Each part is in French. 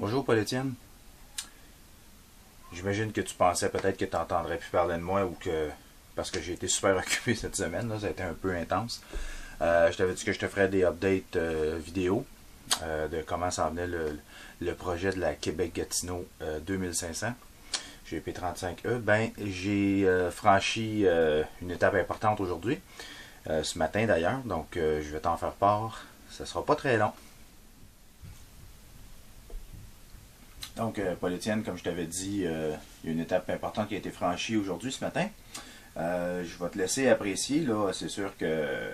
Bonjour Paul-Étienne. J'imagine que tu pensais peut-être que tu n'entendrais plus parler de moi ou que parce que j'ai été super occupé cette semaine, là, ça a été un peu intense. Je t'avais dit que je te ferais des updates vidéo de comment s'en venait le projet de la Québec-Gatineau 2500 GP35E. Ben, j'ai franchi une étape importante aujourd'hui, ce matin d'ailleurs, donc je vais t'en faire part. Ça sera pas très long. Donc, Paul-Étienne, comme je t'avais dit, il y a une étape importante qui a été franchie aujourd'hui, ce matin. Je vais te laisser apprécier, là. C'est sûr que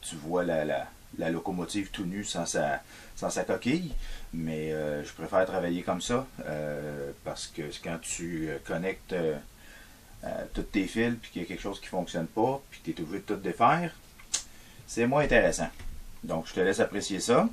tu vois la locomotive tout nue sans sa coquille, mais je préfère travailler comme ça parce que quand tu connectes tous tes fils puis qu'il y a quelque chose qui ne fonctionne pas puis que tu es obligé de tout défaire, c'est moins intéressant. Donc, je te laisse apprécier ça.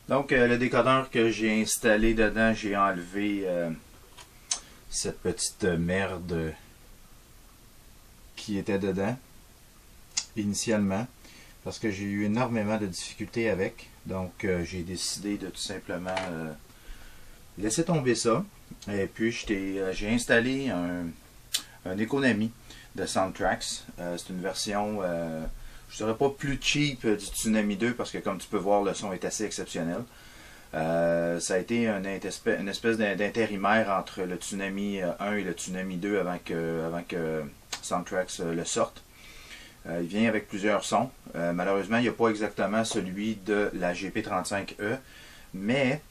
Donc, le décodeur que j'ai installé dedans, j'ai enlevé cette petite merde qui était dedans initialement parce que j'ai eu énormément de difficultés avec. Donc, j'ai décidé de tout simplement laisser tomber ça. Et puis, j'ai installé un Econami de Soundtrax. C'est une version... je ne dirais pas plus cheap du Tsunami 2 parce que comme tu peux voir, le son est assez exceptionnel. Ça a été une espèce d'intérimaire entre le Tsunami 1 et le Tsunami 2 avant que Soundtrax le sorte. Il vient avec plusieurs sons. Malheureusement, il n'y a pas exactement celui de la GP35E, mais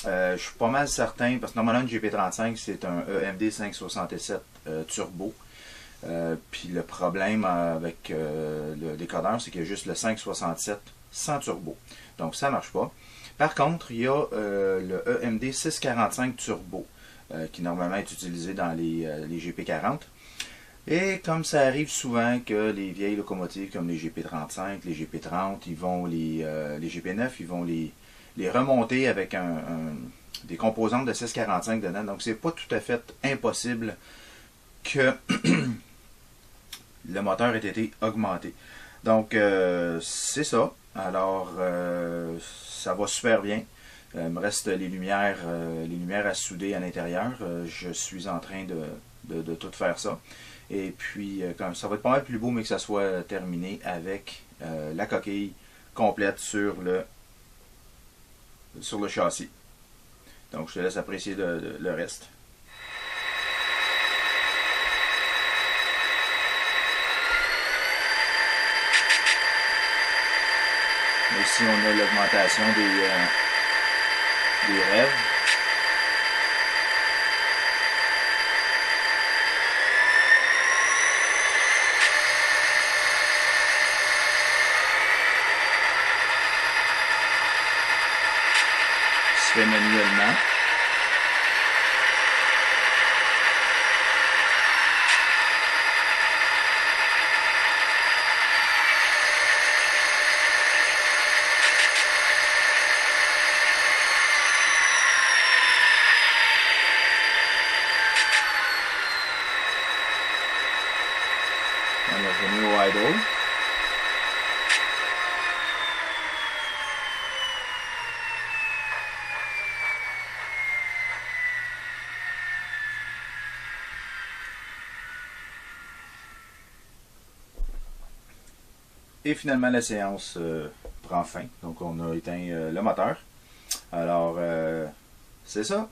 je suis pas mal certain, parce que normalement une GP35 c'est un EMD 567 turbo. Puis le problème avec le décodeur, c'est qu'il y a juste le 567 sans turbo. Donc ça ne marche pas. Par contre, il y a le EMD 645 turbo qui normalement est utilisé dans les GP40. Et comme ça arrive souvent que les vieilles locomotives comme les GP35, les GP30, les GP9, ils vont les remonter avec des composantes de 645 dedans. Donc c'est pas tout à fait impossible que le moteur ait été augmenté. Donc, c'est ça. Alors, ça va super bien. Il me reste les lumières à souder à l'intérieur. Je suis en train de tout faire ça. Et puis, ça va être pas mal plus beau, mais que ça soit terminé avec la coquille complète sur le châssis. Donc, je te laisse apprécier le reste. Ici, on a l'augmentation des rêves. Se fait manuellement. On est revenu au idle. Et finalement, la séance prend fin. Donc, on a éteint le moteur. Alors, c'est ça.